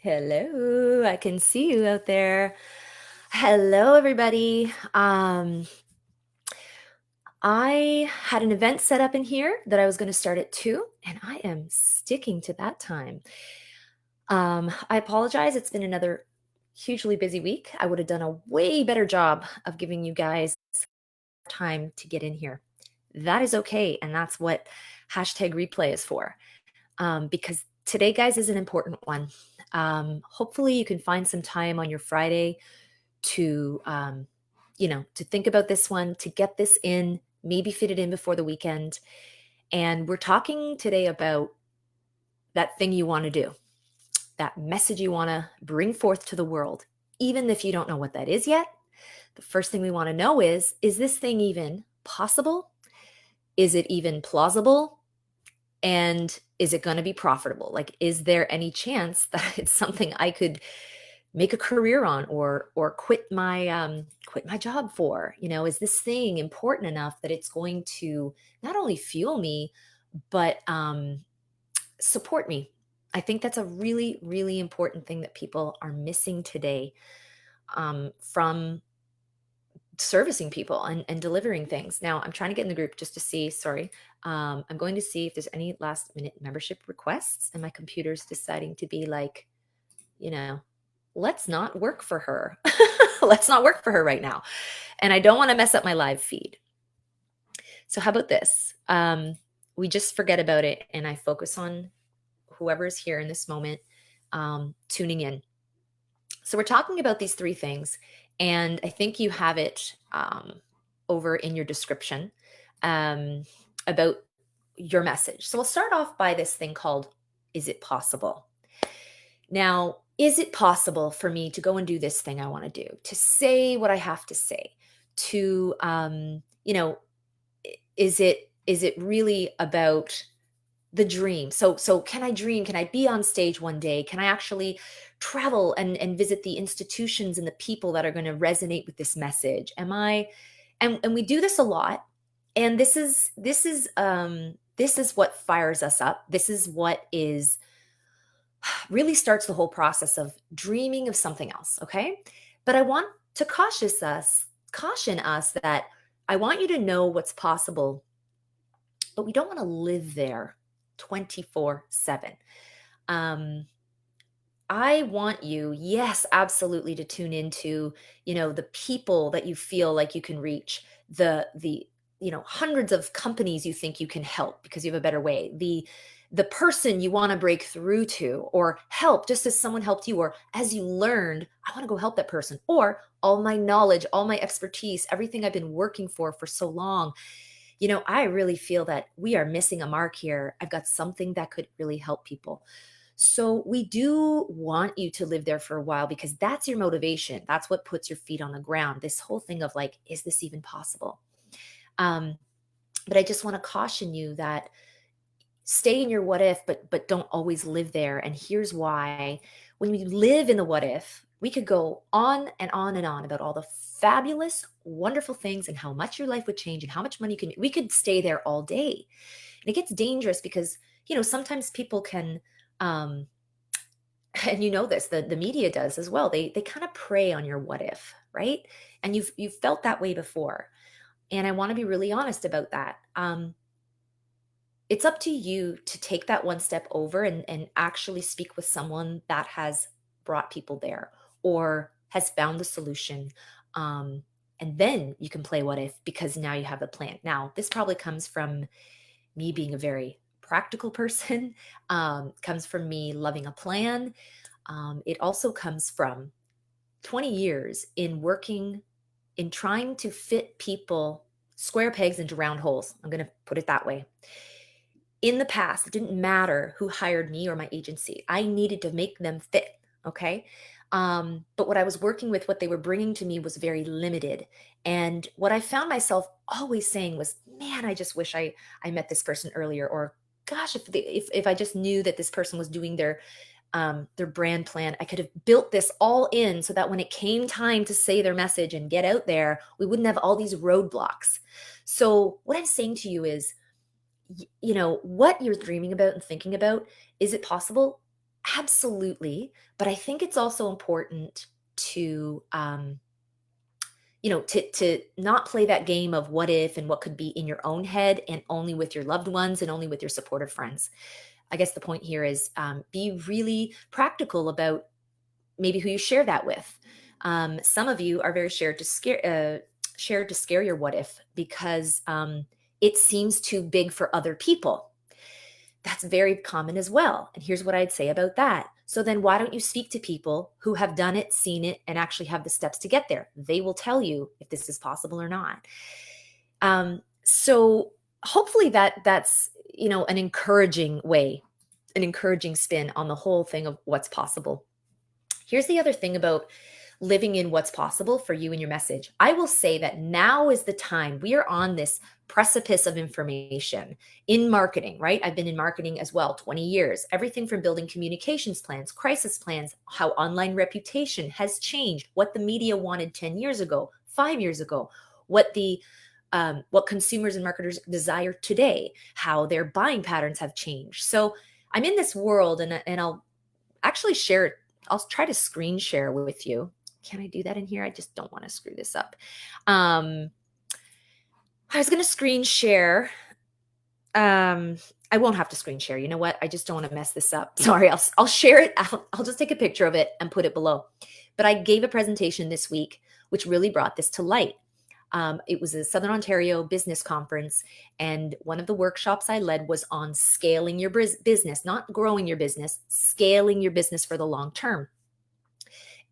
Hello, I can see you out there. Hello, everybody. I had an event set up in here that I was going to start at 2, and I am sticking to that time. I apologize. It's been another hugely busy week. I would have done a way better job of giving you guys time to get in here. That is okay, and that's what hashtag replay is for. Because today, guys, is an important one. Hopefully, you can find some time on your Friday to, to think about this one, to get this in, maybe fit it in before the weekend. And we're talking today about that thing you want to do, that message you want to bring forth to the world, even if you don't know what that is yet. The first thing we want to know is this thing even possible? Is it even plausible? And is it going to be profitable? Like, is there any chance that it's something I could make a career on or quit my job for? Is this thing important enough that it's going to not only fuel me but support me? I think that's a really, really important thing that people are missing today, from servicing people and delivering things. Now, I'm trying to get in the group just to see, sorry. I'm going to see if there's any last minute membership requests, and my computer's deciding to be like, you know, let's not work for her. Let's not work for her right now. And I don't want to mess up my live feed. So how about this? We just forget about it and I focus on whoever's here in this moment, tuning in. So we're talking about these 3 things, and I think you have it over in your description, about your message. So we'll start off by this thing called, is it possible? Now, is it possible for me to go and do this thing I want to do, to say what I have to say, to, is it really about the dream? So can I dream? Can I be on stage one day? Can I actually travel and visit the institutions and the people that are going to resonate with this message? Am I and we do this a lot. And this is what fires us up. This is what is really starts the whole process of dreaming of something else, okay? But I want to caution us that I want you to know what's possible, but we don't want to live there 24/7. Um, I want you, yes, absolutely, to tune into, the people that you feel like you can reach, the hundreds of companies you think you can help because you have a better way, the person you want to break through to or help just as someone helped you, or as you learned, I want to go help that person, or all my knowledge, all my expertise, everything I've been working for so long. I really feel that we are missing a mark here. I've got something that could really help people. So we do want you to live there for a while because that's your motivation. That's what puts your feet on the ground. This whole thing of like, is this even possible? Um, but I just want to caution you that stay in your what if, but don't always live there. And here's why. When we live in the what if, we could go on and on and on about all the fabulous, wonderful things and how much your life would change and how much money we could stay there all day. And it gets dangerous because, sometimes people can, um, and this, the media does as well. They kind of prey on your what if, right? And you've felt that way before. And I want to be really honest about that. It's up to you to take that one step over and actually speak with someone that has brought people there or has found the solution. Um, and then you can play what if, because now you have a plan. Now, this probably comes from me being a very practical person, comes from me loving a plan. It also comes from 20 years in working, in trying to fit people, square pegs into round holes. I'm going to put it that way. In the past, it didn't matter who hired me or my agency. I needed to make them fit. Okay. But what I was working with, what they were bringing to me was very limited. And what I found myself always saying was, man, I just wish I met this person earlier. Or gosh, if I just knew that this person was doing their brand plan, I could have built this all in so that when it came time to say their message and get out there, we wouldn't have all these roadblocks. So what I'm saying to you is, what you're dreaming about and thinking about, is it possible? Absolutely. But I think it's also important to, to not play that game of what if and what could be in your own head and only with your loved ones and only with your supportive friends. I guess the point here is be really practical about maybe who you share that with. Some of you are very shared to scare your what if because it seems too big for other people. That's very common as well. And here's what I'd say about that. So then why don't you speak to people who have done it, seen it, and actually have the steps to get there? They will tell you if this is possible or not. So hopefully that's, an encouraging way, an encouraging spin on the whole thing of what's possible. Here's the other thing about living in what's possible for you and your message. I will say that now is the time. We are on this precipice of information in marketing, right? I've been in marketing as well, 20 years. Everything from building communications plans, crisis plans, how online reputation has changed, what the media wanted 10 years ago, 5 years ago, what consumers and marketers desire today, how their buying patterns have changed. So I'm in this world, and I'll actually share it. I'll try to screen share with you. Can I do that in here? I just don't want to screw this up. I was going to screen share. I won't have to screen share. You know what? I just don't want to mess this up. Sorry. I'll share it. I'll just take a picture of it and put it below. But I gave a presentation this week, which really brought this to light. It was a Southern Ontario business conference, and one of the workshops I led was on scaling your business, not growing your business, scaling your business for the long term.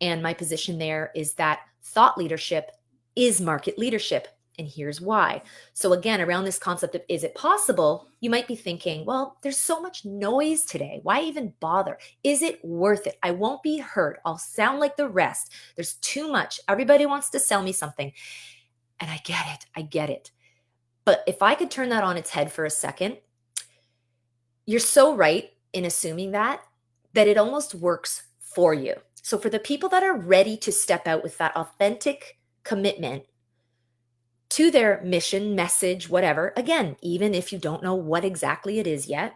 And my position there is that thought leadership is market leadership. And here's why. So again, around this concept of is it possible, you might be thinking, well, there's so much noise today. Why even bother? Is it worth it? I won't be hurt. I'll sound like the rest. There's too much. Everybody wants to sell me something. And I get it. I get it. But if I could turn that on its head for a second, you're so right in assuming that it almost works for you. So for the people that are ready to step out with that authentic commitment to their mission, message, whatever, again, even if you don't know what exactly it is yet,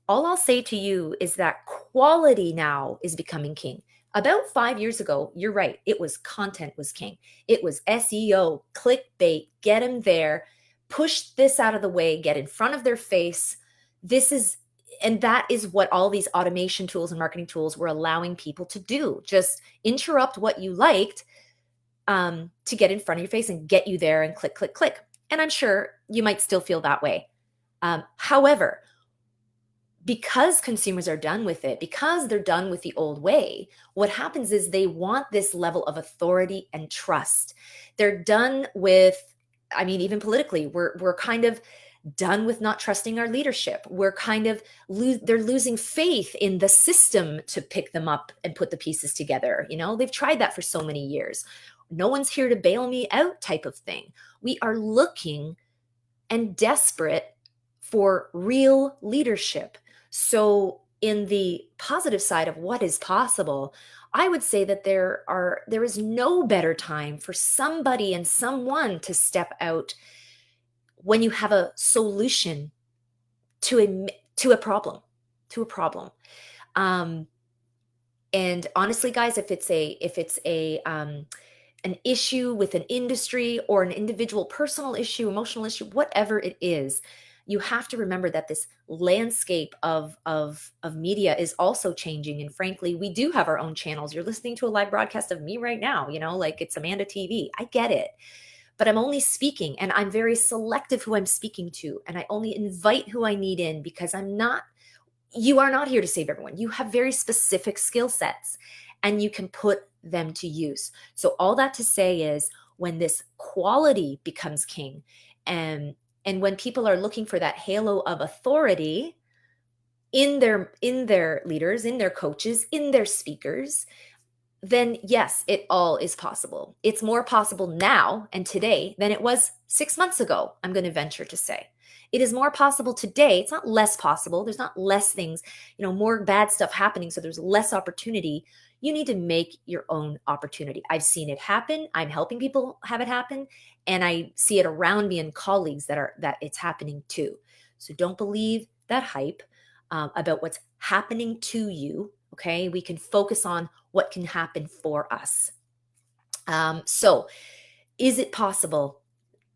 all I'll say to you is that quality now is becoming king. About 5 years ago, you're right, it was content was king. It was SEO, clickbait, get them there, push this out of the way, get in front of their face. And that is what all these automation tools and marketing tools were allowing people to do. Just interrupt what you liked to get in front of your face and get you there and click, click, click. And I'm sure you might still feel that way. However, because consumers are done with it, because they're done with the old way, what happens is they want this level of authority and trust. They're done with, even politically, we're kind of done with not trusting our leadership. We're kind of, they're losing faith in the system to pick them up and put the pieces together. They've tried that for so many years. No one's here to bail me out type of thing. We are looking and desperate for real leadership. So in the positive side of what is possible, I would say that there is no better time for somebody and someone to step out when you have a solution to a problem. And honestly, guys, if it's an issue with an industry or an individual personal issue, emotional issue, whatever it is, you have to remember that this landscape of media is also changing. And frankly, we do have our own channels. You're listening to a live broadcast of me right now, like it's Amanda TV. I get it. But I'm only speaking, and I'm very selective who I'm speaking to. And I only invite who I need in because you are not here to save everyone. You have very specific skill sets and you can put them to use. So all that to say is when this quality becomes king and when people are looking for that halo of authority in their leaders, in their coaches, in their speakers, then yes, it all is possible. It's more possible now and today than it was 6 months ago, I'm going to venture to say. It is more possible today. It's not less possible. There's not less things, more bad stuff happening. So there's less opportunity. You need to make your own opportunity. I've seen it happen. I'm helping people have it happen. And I see it around me and colleagues that it's happening too. So don't believe that hype about what's happening to you. Okay. We can focus on what can happen for us. So is it possible?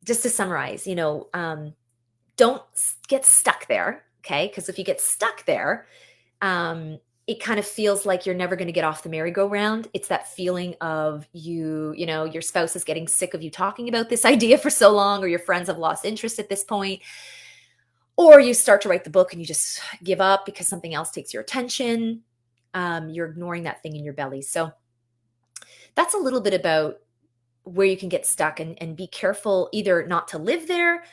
Just to summarize, don't get stuck there. Okay. Because if you get stuck there, it kind of feels like you're never going to get off the merry-go-round. It's that feeling of your spouse is getting sick of you talking about this idea for so long, or your friends have lost interest at this point, or you start to write the book and you just give up because something else takes your attention. You're ignoring that thing in your belly. So that's a little bit about where you can get stuck, and be careful either not to live there,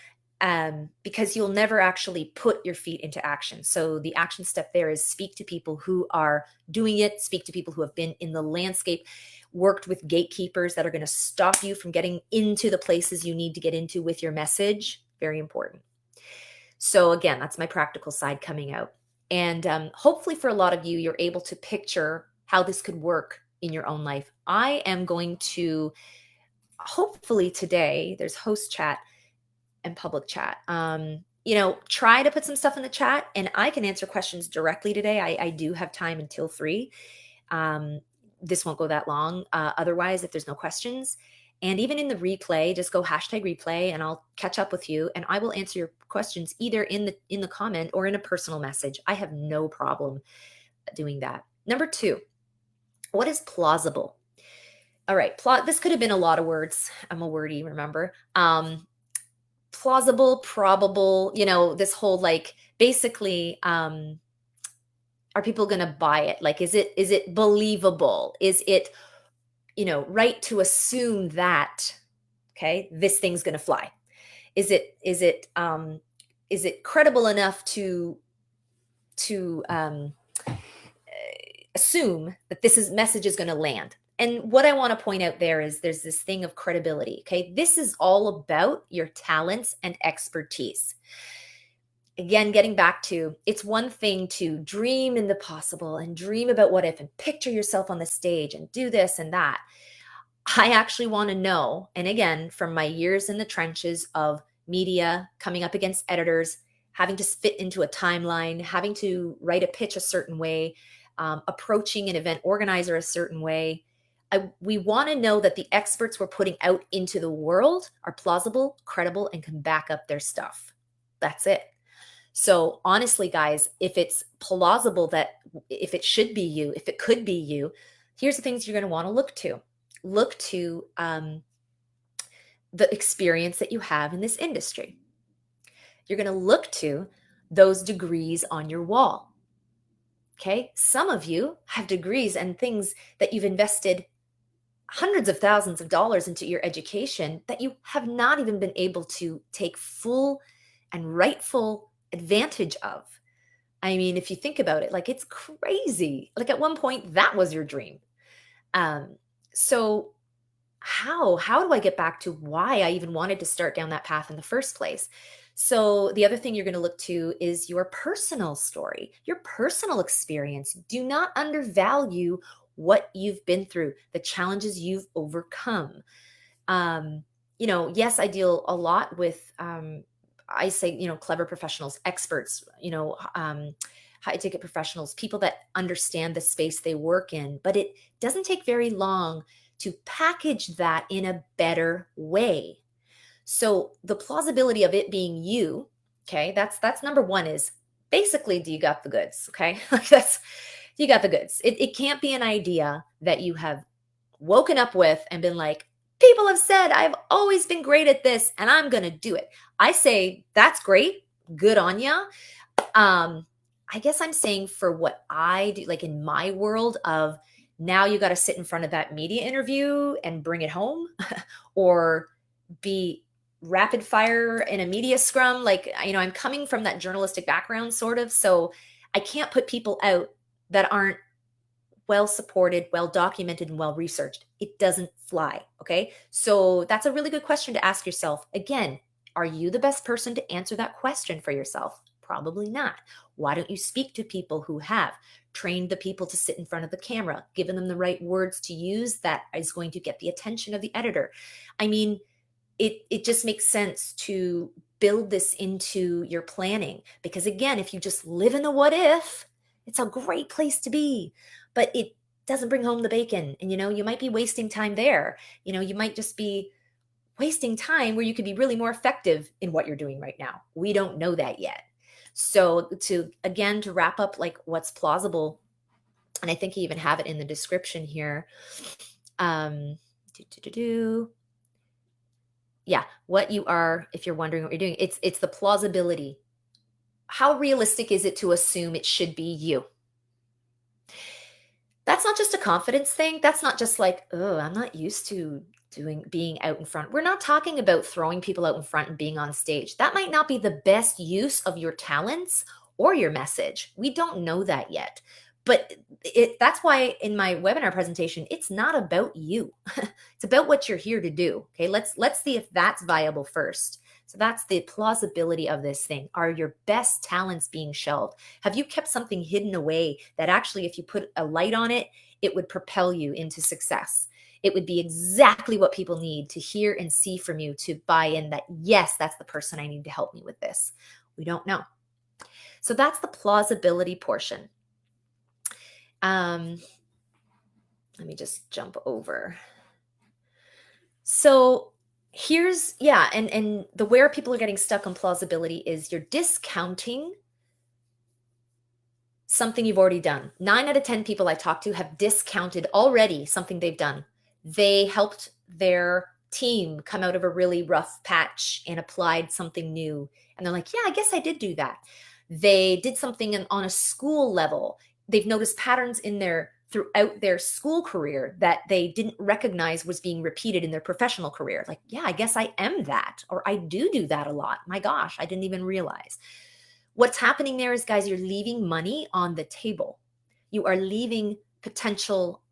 because you'll never actually put your feet into action. So the action step there is speak to people who are doing it, speak to people who have been in the landscape, worked with gatekeepers that are going to stop you from getting into the places you need to get into with your message. Very important. So again, that's my practical side coming out. And hopefully for a lot of you, you're able to picture how this could work in your own life. I am going to, hopefully today, there's host chat and public chat. Try to put some stuff in the chat, and I can answer questions directly today. I do have time until 3. This won't go that long. Otherwise, if there's no questions, and even in the replay, just go #replay and I'll catch up with you, and I will answer your questions either in the comment or in a personal message. I have no problem doing that. Number 2, what is plausible? All right, this could have been a lot of words. I'm a wordy, remember? Plausible, probable, this whole basically, are people going to buy it? Like, is it believable? Is it, right to assume that, okay, this thing's going to fly? Is it credible enough to assume that this message is going to land? And what I want to point out there is there's this thing of credibility. Okay. This is all about your talents and expertise. Again, getting back to, it's one thing to dream in the possible and dream about what if and picture yourself on the stage and do this and that. I actually want to know, and again, from my years in the trenches of media, coming up against editors, having to fit into a timeline, having to write a pitch a certain way, approaching an event organizer a certain way, we want to know that the experts we're putting out into the world are plausible, credible, and can back up their stuff. That's it. So honestly, guys, if it's plausible that if it should be you, if it could be you, here's the things you're going to want to look to. Look to the experience that you have in this industry. You're going to look to those degrees on your wall. Okay. Some of you have degrees and things that you've invested hundreds of thousands of dollars into your education that you have not even been able to take full and rightful advantage of. I mean, if you think about it, it's crazy. At one point, that was your dream. So how do I get back to why I even wanted to start down that path in the first place? So the other thing you're going to look to is your personal story, your personal experience. Do not undervalue what you've been through, the challenges you've overcome. Yes, I deal a lot with, I say, clever professionals, experts, high ticket professionals, people that understand the space they work in, but it doesn't take very long to package that in a better way. So the plausibility of it being you, okay, that's number 1 is basically, do you got the goods? Okay. You got the goods. It can't be an idea that you have woken up with and been like, people have said I've always been great at this and I'm going to do it. I say, that's great. Good on ya. I guess I'm saying for what I do, in my world of now you got to sit in front of that media interview and bring it home or be rapid fire in a media scrum. I'm coming from that journalistic background sort of, so I can't put people out that aren't well supported, well documented, and well researched. It doesn't fly. Okay. So that's a really good question to ask yourself. Again, are you the best person to answer that question for yourself? Probably not. Why don't you speak to people who have trained the people to sit in front of the camera, given them the right words to use that is going to get the attention of the editor? I mean, it just makes sense to build this into your planning, because again, if you just live in the what if, It's a great place to be, but it doesn't bring home the bacon. And, you might be wasting time there. You might just be wasting time where you could be really more effective in what you're doing right now. We don't know that yet. So to wrap up, like, what's plausible, and I think you even have it in the description here. Um, do, do, do, do. Yeah, what you are, if you're wondering what you're doing, it's the plausibility. How realistic is it to assume it should be you? That's not just a confidence thing. That's not just like, oh, I'm not used to being out in front. We're not talking about throwing people out in front and being on stage. That might not be the best use of your talents or your message. We don't know that yet. But that's why in my webinar presentation, it's not about you. It's about what you're here to do. Okay, let's see if that's viable first. So that's the plausibility of this thing. Are your best talents being shelved? Have you kept something hidden away that actually, if you put a light on it, it would propel you into success? It would be exactly what people need to hear and see from you to buy in that, yes, that's the person I need to help me with this. We don't know. So that's the plausibility portion. Let me just jump over. So here's, yeah, and the where people are getting stuck on plausibility is you're discounting something you've already done. 9 out of 10 people I talk to have discounted already something they've done. They helped their team come out of a really rough patch and applied something new. And they're like, yeah, I guess I did do that. They did something on a school level. They've noticed patterns throughout their school career that they didn't recognize was being repeated in their professional career. Like, yeah, I guess I am that, or I do that a lot. My gosh, I didn't even realize. What's happening there is, guys, you're leaving money on the table. You are leaving potential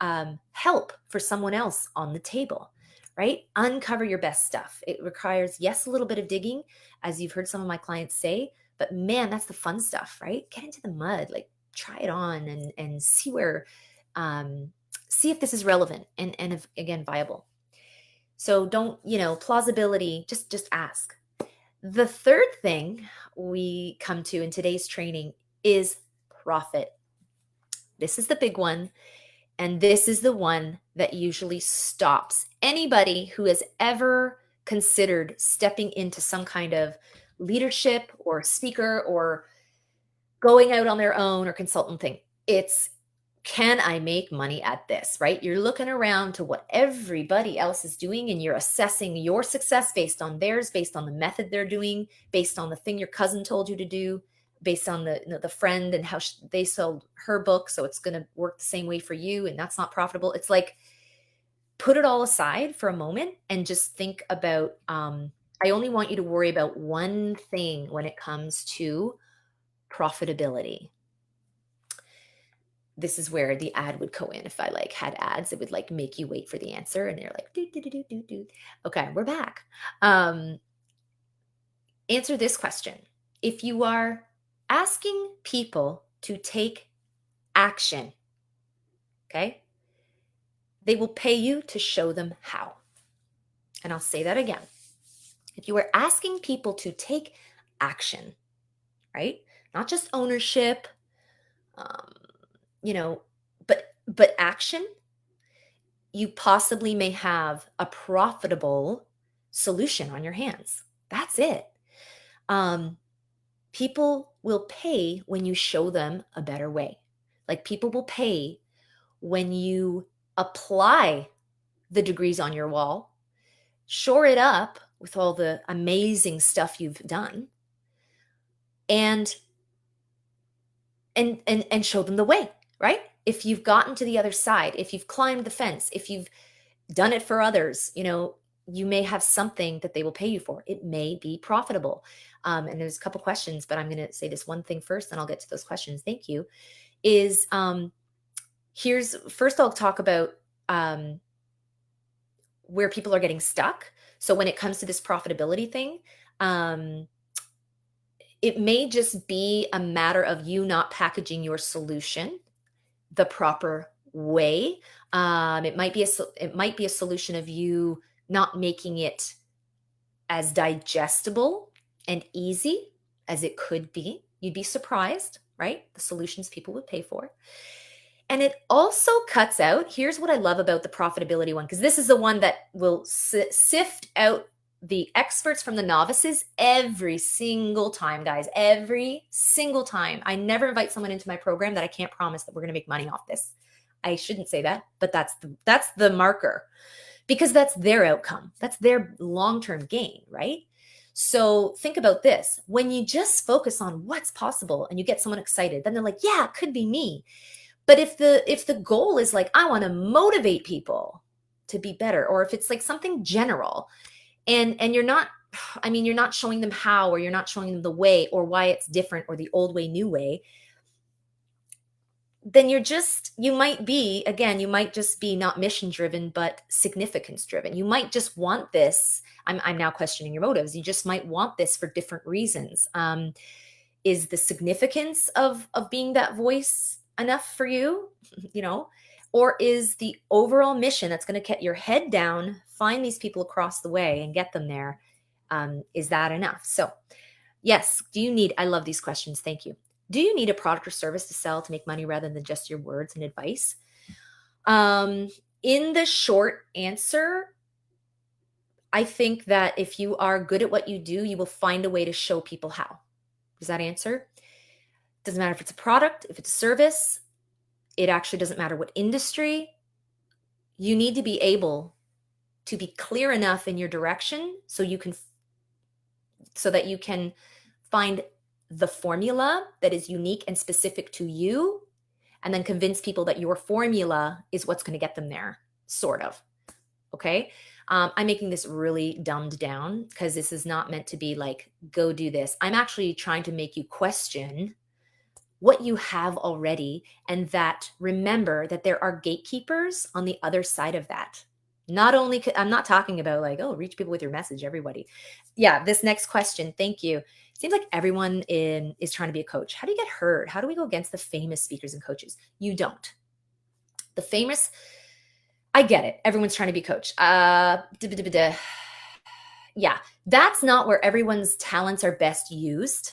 help for someone else on the table, right? Uncover your best stuff. It requires, yes, a little bit of digging, as you've heard some of my clients say, but man, that's the fun stuff, right? Get into the mud, like try it on and see where, see if this is relevant and if, again, viable. So don't, plausibility, just ask. The third thing we come to in today's training is profit. This is the big one. And this is the one that usually stops anybody who has ever considered stepping into some kind of leadership or speaker or going out on their own or consultant thing. It's, can I make money at this, right? You're looking around to what everybody else is doing and you're assessing your success based on theirs, based on the method they're doing, based on the thing your cousin told you to do, based on the friend and how they sold her book. So it's going to work the same way for you. And that's not profitable. It's like, put it all aside for a moment and just think about, I only want you to worry about one thing when it comes to profitability. This is where the ad would go in. If I had ads, it would make you wait for the answer and they're like, do, do, do, do, do, do. Okay, we're back. Answer this question. If you are asking people to take action, okay, they will pay you to show them how. And I'll say that again. If you are asking people to take action, right, not just ownership, but action, you possibly may have a profitable solution on your hands. That's it. People will pay when you show them a better way. Like, people will pay when you apply the degrees on your wall, shore it up with all the amazing stuff you've done, and show them the way, right? If you've gotten to the other side, if you've climbed the fence, if you've done it for others, you may have something that they will pay you for. It may be profitable. And there's a couple questions, but I'm going to say this one thing first, and I'll get to those questions. Thank you. Is first I'll talk about where people are getting stuck. So when it comes to this profitability thing, it may just be a matter of you not packaging your solution the proper way. It might be a solution of you not making it as digestible and easy as it could be. You'd be surprised, right? The solutions people would pay for. And it also cuts out, here's what I love about the profitability one, because this is the one that will sift out the experts from the novices every single time, guys. Every single time. I never invite someone into my program that I can't promise that we're going to make money off this. I shouldn't say that, but that's the marker, because that's their outcome. That's their long-term gain, right? So think about this. When you just focus on what's possible and you get someone excited, then they're like, yeah, it could be me. But if the goal is like, I want to motivate people to be better, or if it's like something general, and you're not, I mean, you're not showing them how, or you're not showing them the way, or why it's different, or the old way, new way, then you might be, again, you might just be not mission driven, but significance driven. You might just want this. I'm now questioning your motives. You just might want this for different reasons. Is the significance of being that voice enough for you, you know, or is the overall mission that's going to get your head down, find these people across the way and get them there? Is that enough? So yes, I love these questions. Thank you. Do you need a product or service to sell to make money rather than just your words and advice? In the short answer, I think that if you are good at what you do, you will find a way to show people how. Does that answer? Doesn't matter if it's a product, if it's a service. It actually doesn't matter what industry. You need to be able to be clear enough in your direction so that you can find the formula that is unique and specific to you, and then convince people that your formula is what's going to get them there, sort of. Okay. I'm making this really dumbed down because this is not meant to be like, go do this. I'm actually trying to make you question what you have already, and that remember that there are gatekeepers on the other side of that. Not only, I'm not talking about like, oh, reach people with your message, everybody. Yeah, this next question, thank you. Seems like everyone is trying to be a coach. How do you get heard? How do we go against the famous speakers and coaches? You don't. The famous, I get it. Everyone's trying to be a coach. Yeah, that's not where everyone's talents are best used.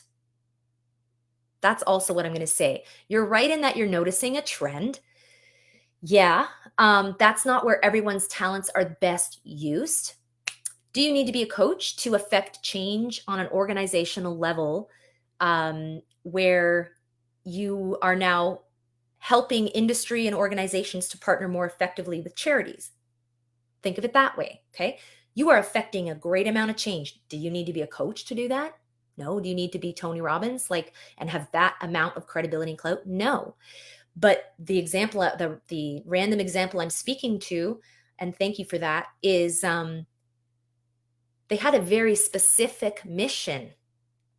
That's also what I'm going to say. You're right in that you're noticing a trend. Yeah, that's not where everyone's talents are best used. Do you need to be a coach to affect change on an organizational level, where you are now helping industry and organizations to partner more effectively with charities? Think of it that way, okay? You are affecting a great amount of change. Do you need to be a coach to do that? No. Do you need to be Tony Robbins, and have that amount of credibility and clout? No. But the example, the random example I'm speaking to, and thank you for that, is they had a very specific mission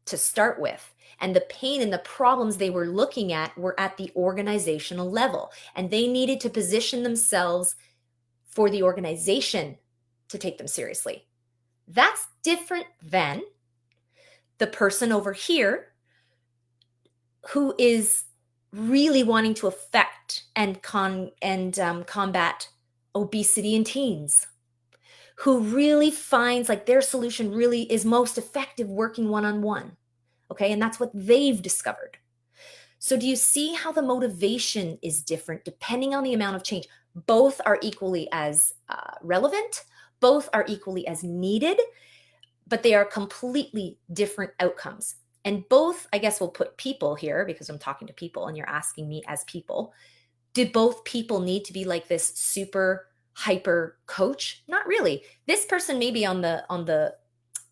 to start with. And the pain and the problems they were looking at were at the organizational level. And they needed to position themselves for the organization to take them seriously. That's different than the person over here who is really wanting to affect and combat obesity in teens, who really finds like their solution really is most effective working one-on-one. Okay, and that's what they've discovered. So do you see how the motivation is different depending on the amount of change? Both are equally as relevant, both are equally as needed, but they are completely different outcomes. And both, I guess we'll put people here because I'm talking to people and you're asking me as people. Do both people need to be like this super hyper coach? Not really. This person may be on the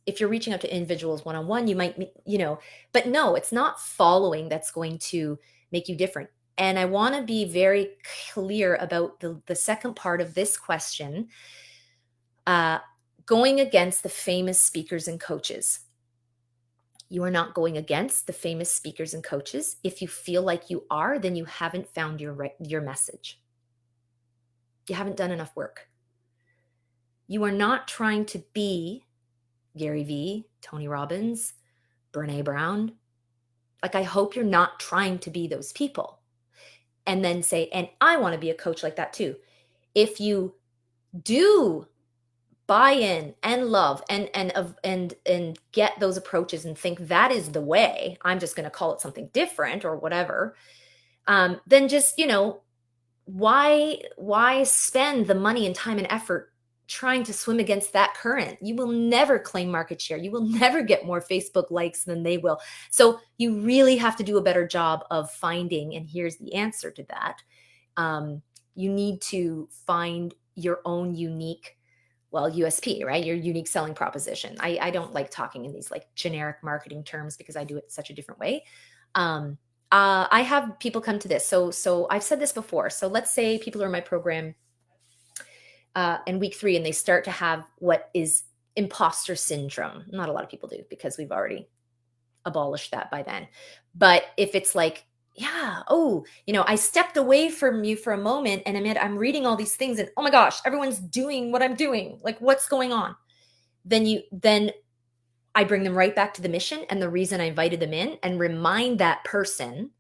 if you're reaching out to individuals one-on-one, you might, but no, it's not following that's going to make you different. And I want to be very clear about the second part of this question, going against the famous speakers and coaches. You are not going against the famous speakers and coaches. If you feel like you are, then you haven't found your message. You haven't done enough work. You are not trying to be Gary Vee, Tony Robbins, Brene Brown. I hope you're not trying to be those people and then say, and I want to be a coach like that too. If you do buy in and love and get those approaches and think that is the way, I'm just going to call it something different or whatever, then just, why spend the money and time and effort trying to swim against that current? You will never claim market share. You will never get more Facebook likes than they will. So you really have to do a better job of finding, and here's the answer to that. You need to find your own unique, well, USP, right? Your unique selling proposition. I don't like talking in these like generic marketing terms because I do it such a different way. I have people come to this. So I've said this before. So let's say people are in my program in week 3 and they start to have what is imposter syndrome. Not a lot of people do because we've already abolished that by then. But if it's like, yeah, oh, I stepped away from you for a moment and I'm reading all these things and oh my gosh, everyone's doing what I'm doing. Like, what's going on? Then I bring them right back to the mission and the reason I invited them in, and remind that person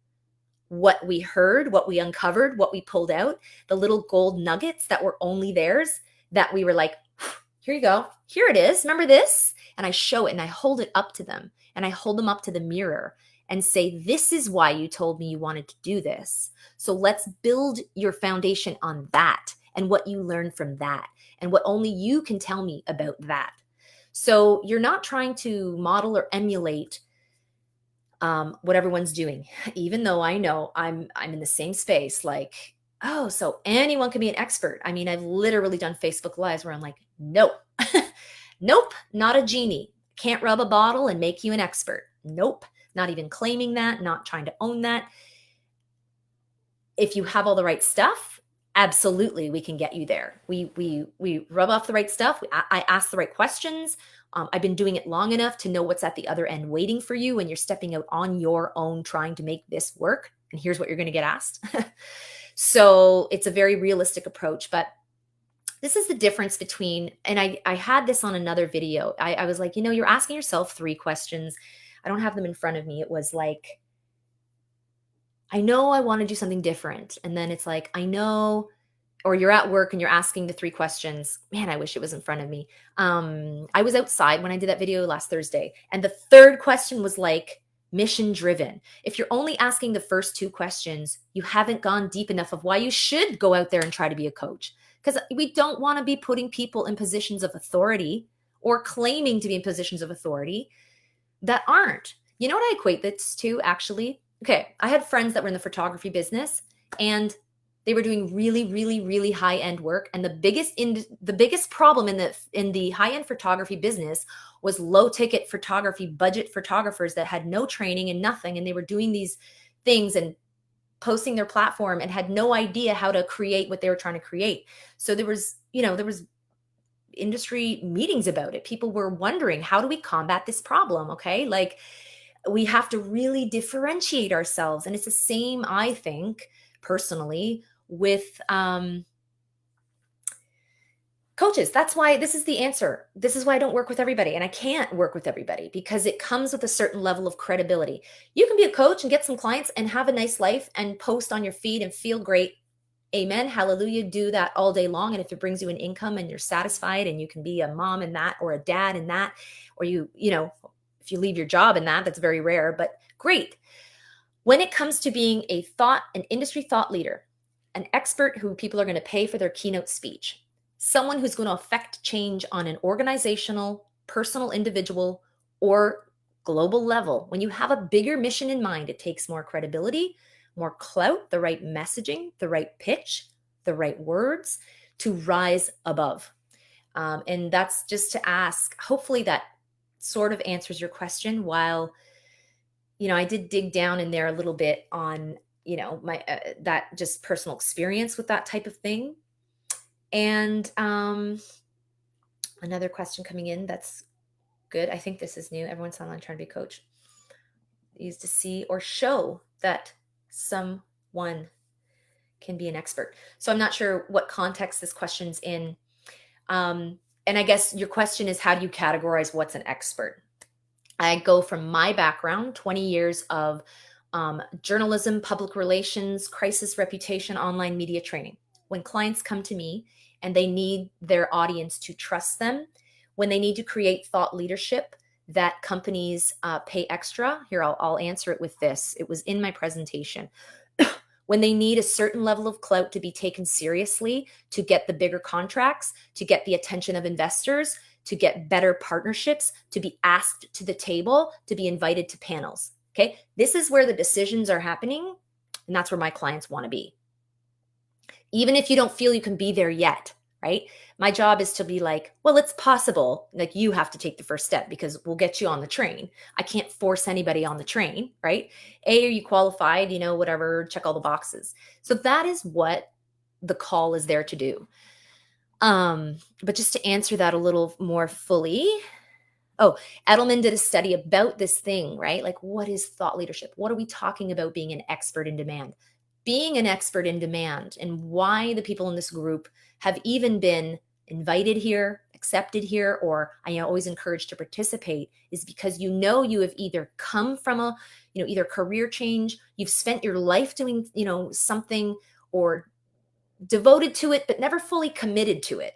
what we heard, what we uncovered, what we pulled out, the little gold nuggets that were only theirs, that we were like, here you go. Here it is. Remember this? And I show it and I hold it up to them, and I hold them up to the mirror and say, this is why you told me you wanted to do this. So let's build your foundation on that and what you learned from that and what only you can tell me about that. So you're not trying to model or emulate what everyone's doing, even though I know I'm in the same space. Like, oh, so anyone can be an expert. I mean, I've literally done Facebook Lives where I'm like, nope, nope, not a genie. Can't rub a bottle and make you an expert. Nope, not even claiming that, not trying to own that. If you have all the right stuff, absolutely, we can get you there. We rub off the right stuff. I ask the right questions. I've been doing it long enough to know what's at the other end waiting for you when you're stepping out on your own, trying to make this work. And here's what you're going to get asked. So it's a very realistic approach. But this is the difference between, and I had this on another video. I was like, you're asking yourself 3 questions. I don't have them in front of me. It was like, I know I want to do something different. And then it's like, I know, or you're at work and you're asking the 3 questions. Man, I wish it was in front of me. I was outside when I did that video last Thursday. And the 3rd question was like mission driven. If you're only asking the first 2 questions, you haven't gone deep enough of why you should go out there and try to be a coach. Because we don't want to be putting people in positions of authority or claiming to be in positions of authority that aren't. You know what I equate this to, actually? Okay, I had friends that were in the photography business, and they were doing really, really, really high-end work. And the biggest problem in the high-end photography business was low-ticket photography, budget photographers that had no training and nothing, and they were doing these things and posting their platform and had no idea how to create what they were trying to create. So there was industry meetings about it. People were wondering, how do we combat this problem? Okay, like, we have to really differentiate ourselves. And it's the same, I think, personally, with coaches. That's why this is the answer. This is why I don't work with everybody. And I can't work with everybody because it comes with a certain level of credibility. You can be a coach and get some clients and have a nice life and post on your feed and feel great. Amen. Hallelujah. Do that all day long. And if it brings you an income and you're satisfied and you can be a mom in that, or a dad in that, or if you leave your job in that, that's very rare, but great. When it comes to being an industry thought leader, an expert who people are going to pay for their keynote speech, someone who's going to affect change on an organizational, personal, individual, or global level, when you have a bigger mission in mind, it takes more credibility, more clout, the right messaging, the right pitch, the right words to rise above. And that's just to ask, hopefully that sort of answers your question. While, I did dig down in there a little bit on, my, that just personal experience with that type of thing. And another question coming in that's good. I think this is new. Everyone's online trying to be a coach. Is to see or show that someone can be an expert. So I'm not sure what context this question's in. And I guess your question is, how do you categorize what's an expert? I go from my background, 20 years of journalism, public relations, crisis reputation, online media training. when clients come to me and they need their audience to trust them, when they need to create thought leadership that companies pay extra. Here, I'll answer it with this. It was in my presentation. When they need a certain level of clout to be taken seriously, to get the bigger contracts, to get the attention of investors, to get better partnerships, to be asked to the table, to be invited to panels. Okay. This is where the decisions are happening. And that's where my clients want to be. Even if you don't feel you can be there yet, right? My job is to be like, well, it's possible. Like, you have to take the first step because we'll get you on the train. I can't force anybody on the train, right? A, are you qualified? Whatever, check all the boxes. So that is what the call is there to do. But just to answer that a little more fully, Edelman did a study about this thing, right? Like, what is thought leadership? What are we talking about being an expert in demand? Being an expert in demand, and why the people in this group have even been invited here, accepted here, or I am always encouraged to participate, is because you have either come from a, either career change, you've spent your life doing, something, or devoted to it, but never fully committed to it.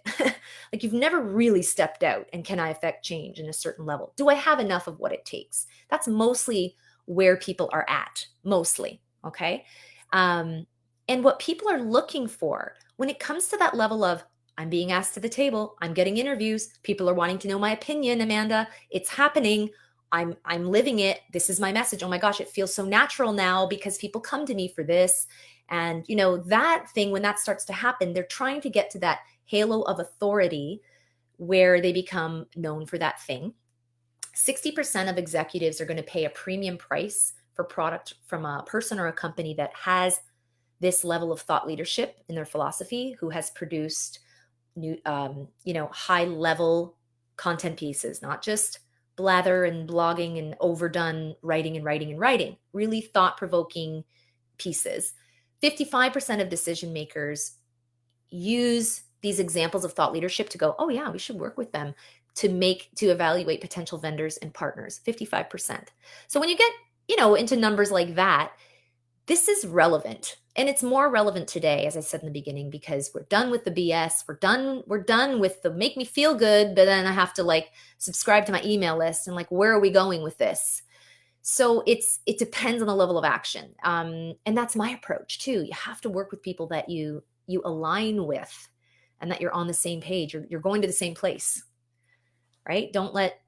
Like, you've never really stepped out and can I affect change in a certain level? Do I have enough of what it takes? That's mostly where people are at, mostly. Okay. And what people are looking for when it comes to that level of, I'm being asked to the table, I'm getting interviews, people are wanting to know my opinion, Amanda, it's happening. I'm living it. This is my message. Oh my gosh, it feels so natural now because people come to me for this. And that thing, when that starts to happen, they're trying to get to that halo of authority where they become known for that thing. 60% of executives are going to pay a premium price for product from a person or a company that has this level of thought leadership in their philosophy, who has produced new, high level content pieces, not just blather and blogging and overdone writing and writing and writing, really thought provoking pieces. 55% of decision makers use these examples of thought leadership to go, oh yeah, we should work with them to evaluate potential vendors and partners. 55%. So when you get, into numbers like that, this is relevant. And it's more relevant today, as I said in the beginning, because we're done with the BS. We're done with the make me feel good, but then I have to subscribe to my email list and where are we going with this? So it depends on the level of action. And that's my approach too. You have to work with people that you align with and that you're on the same page. You're going to the same place, right? Don't let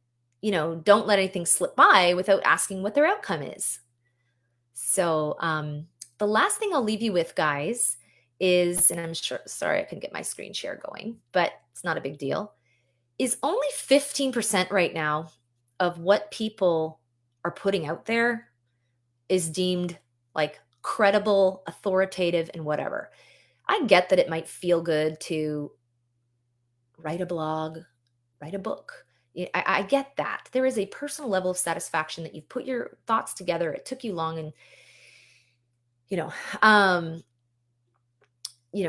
anything slip by without asking what their outcome is. So the last thing I'll leave you with, guys, is, and I'm sorry, I couldn't get my screen share going, but it's not a big deal, is only 15% right now of what people are putting out there is deemed credible, authoritative, and whatever. I get that it might feel good to write a blog, write a book. I get that. There is a personal level of satisfaction that you've put your thoughts together. It took you long, and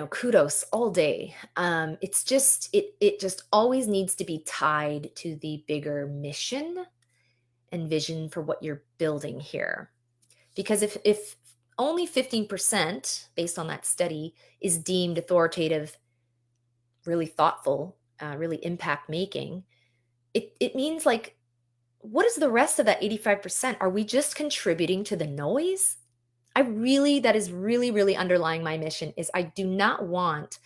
kudos all day. It's just, it just always needs to be tied to the bigger mission and vision for what you're building here. Because if only 15%, based on that study, is deemed authoritative, really thoughtful, really impact making, it means what is the rest of that 85%? Are we just contributing to the noise? That is really, really underlying my mission, is I do not want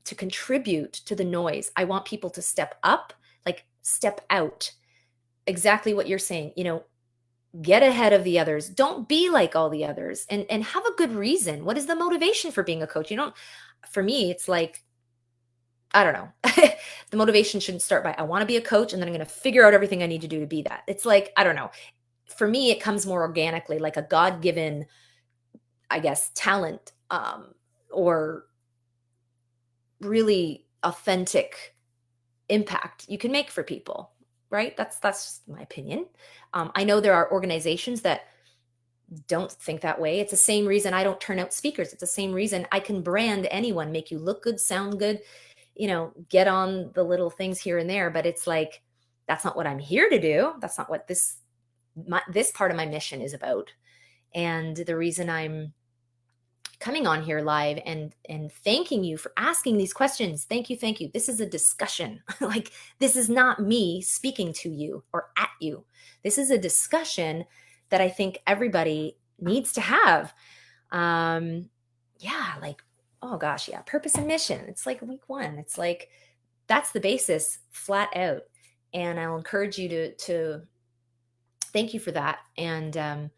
to contribute to the noise. I want people to step up, step out. Exactly what you're saying, get ahead of the others. Don't be like all the others, and have a good reason. What is the motivation for being a coach? For me, it's I don't know. The motivation shouldn't start by, I want to be a coach and then I'm going to figure out everything I need to do to be that. It's I don't know. For me, it comes more organically, like a God-given, I guess, talent, or really authentic impact you can make for people, right? That's just my opinion. I know there are organizations that don't think that way. It's the same reason I don't turn out speakers. It's the same reason I can brand anyone, make you look good, sound good, get on the little things here and there. But it's that's not what I'm here to do. That's not what this part of my mission is about. And the reason I'm coming on here live and thanking you for asking these questions. Thank you, thank you. This is a discussion. Like, this is not me speaking to you or at you. This is a discussion that I think everybody needs to have. Yeah, like, oh gosh, yeah, purpose and mission. It's like week one. It's like that's the basis, flat out. And I'll encourage you to thank you for that. And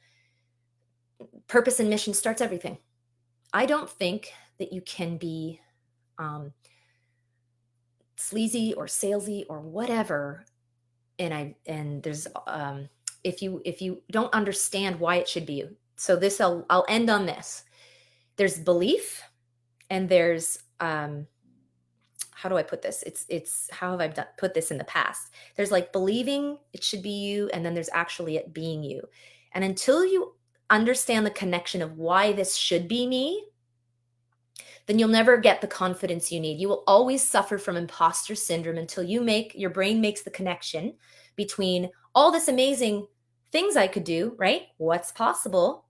purpose and mission starts everything. I don't think that you can be sleazy or salesy or whatever. And there's if you don't understand why it should be you. So this I'll end on this. There's belief, and there's how do I put this? It's how have I put this in the past? There's like believing it should be you, and then there's actually it being you. And until you understand the connection of why this should be me, then you'll never get the confidence you need. You will always suffer from imposter syndrome until your brain makes the connection between all this amazing things I could do, right? What's possible,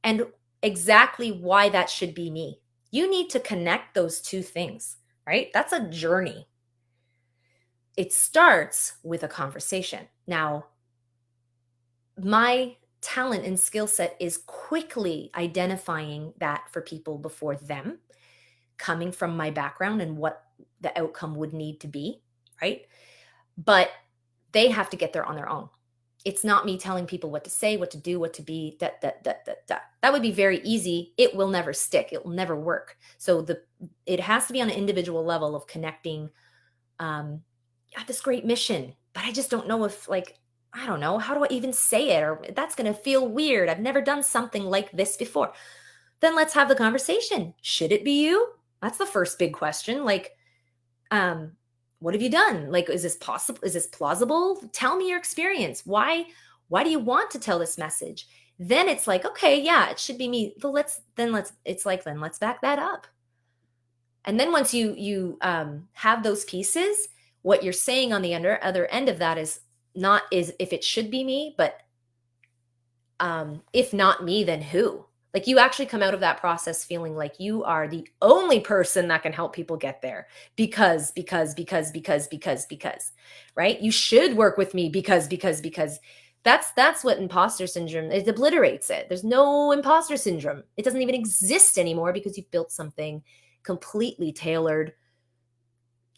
and exactly why that should be me. You need to connect those two things, right? That's a journey. It starts with a conversation. Now, my talent and skill set is quickly identifying that for people before them, coming from my background and what the outcome would need to be, right? But they have to get there on their own. It's not me telling people what to say, what to do, what to be. That would be very easy. It will never stick. It will never work. So it has to be on an individual level of connecting. I have this great mission, but I just don't know if, like, I don't know, how do I even say it? Or that's going to feel weird. I've never done something like this before. Then let's have the conversation. Should it be you? That's the first big question. Like, what have you done? Like, is this possible? Is this plausible? Tell me your experience. Why do you want to tell this message? Then it's like, okay, yeah, it should be me. But let's back that up. And then once you have those pieces, what you're saying on the other end of that is if it should be me, but if not me, then who? Like, you actually come out of that process feeling like you are the only person that can help people get there because, right? You should work with me because that's what imposter syndrome, it obliterates it. There's no imposter syndrome. It doesn't even exist anymore because you've built something completely tailored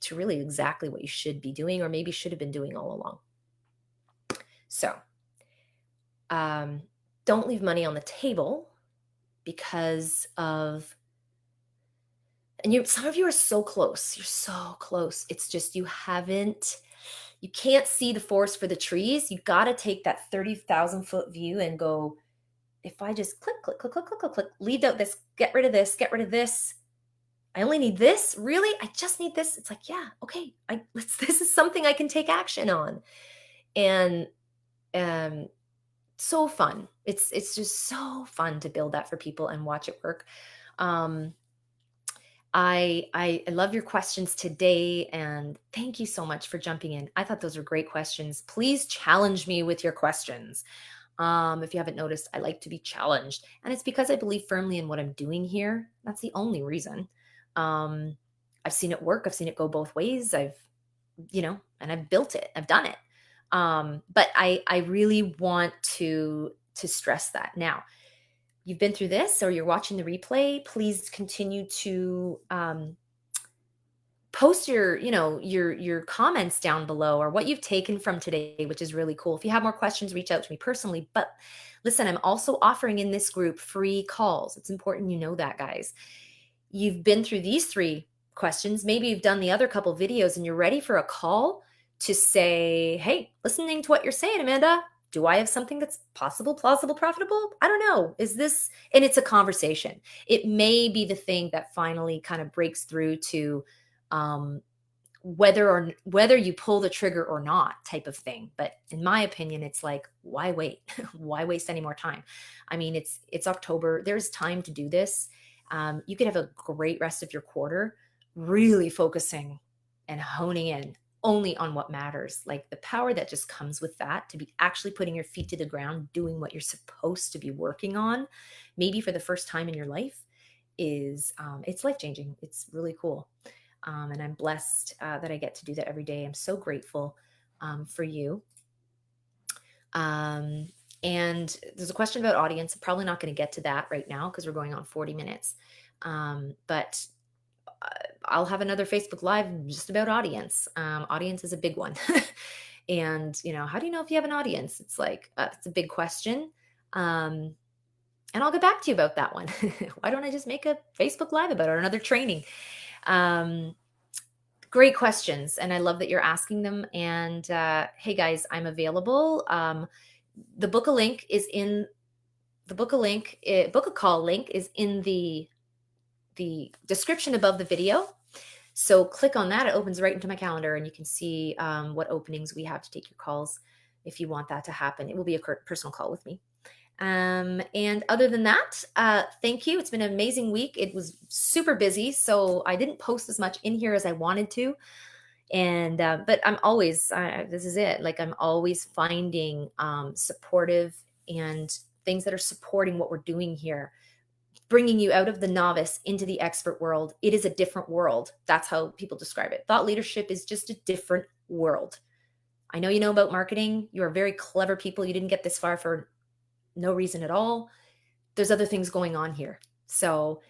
to really exactly what you should be doing, or maybe should have been doing all along. So, don't leave money on the table because of, and some of you are so close. You're so close. It's just you can't see the forest for the trees. You got to take that 30,000 foot view and go, if I just click, leave out this, get rid of this. I only need this. Really? I just need this. It's like, yeah, okay. This is something I can take action on. And so fun. It's just so fun to build that for people and watch it work. I love your questions today, and thank you so much for jumping in. I thought those were great questions. Please challenge me with your questions. If you haven't noticed, I like to be challenged, and it's because I believe firmly in what I'm doing here. That's the only reason. I've seen it work. I've seen it go both ways. And I've built it. I've done it. But I really want to stress that. Now, you've been through this or you're watching the replay, please continue to post your comments down below, or what you've taken from today, which is really cool. If you have more questions, reach out to me personally. But listen, I'm also offering in this group free calls. It's important you know that, guys. You've been through these 3 questions. Maybe you've done the other couple videos and you're ready for a call to say, hey, listening to what you're saying, Amanda, do I have something that's possible, plausible, profitable? I don't know. Is this, and it's a conversation. It may be the thing that finally kind of breaks through to whether you pull the trigger or not type of thing. But in my opinion, it's like, why wait? Why waste any more time? I mean, it's October. There's time to do this. You could have a great rest of your quarter, really focusing and honing in only on what matters. Like, the power that just comes with that, to be actually putting your feet to the ground, doing what you're supposed to be working on, maybe for the first time in your life, is it's life-changing. It's really cool. And I'm blessed that I get to do that every day. I'm so grateful for you. Um, and there's a question about audience. I'm probably not going to get to that right now because we're going on 40 minutes. But I'll have another Facebook Live just about audience. Audience is a big one. And, how do you know if you have an audience? It's like, it's a big question. And I'll get back to you about that one. Why don't I just make a Facebook Live about it or another training? Um, Great questions. And I love that you're asking them. And hey, guys, I'm available. The book a link is in the book a link, book a call link is in the description above the video. So click on that. It opens right into my calendar and you can see what openings we have to take your calls if you want that to happen. It will be a personal call with me. And other than that, thank you. It's been an amazing week. It was super busy, so I didn't post as much in here as I wanted to. And, but I'm always, this is it. Like I'm always finding supportive and things that are supporting what we're doing here, bringing you out of the novice into the expert world. It is a different world. That's how people describe it. Thought leadership is just a different world. I know you know about marketing. You are very clever people. You didn't get this far for no reason at all. There's other things going on here. So,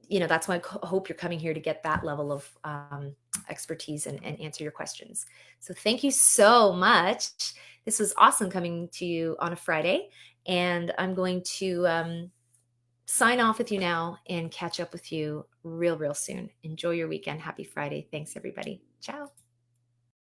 that's why I hope you're coming here to get that level of expertise and answer your questions. So thank you so much. This was awesome coming to you on a Friday. And I'm going to sign off with you now and catch up with you real soon. Enjoy your weekend. Happy Friday. Thanks, everybody. Ciao.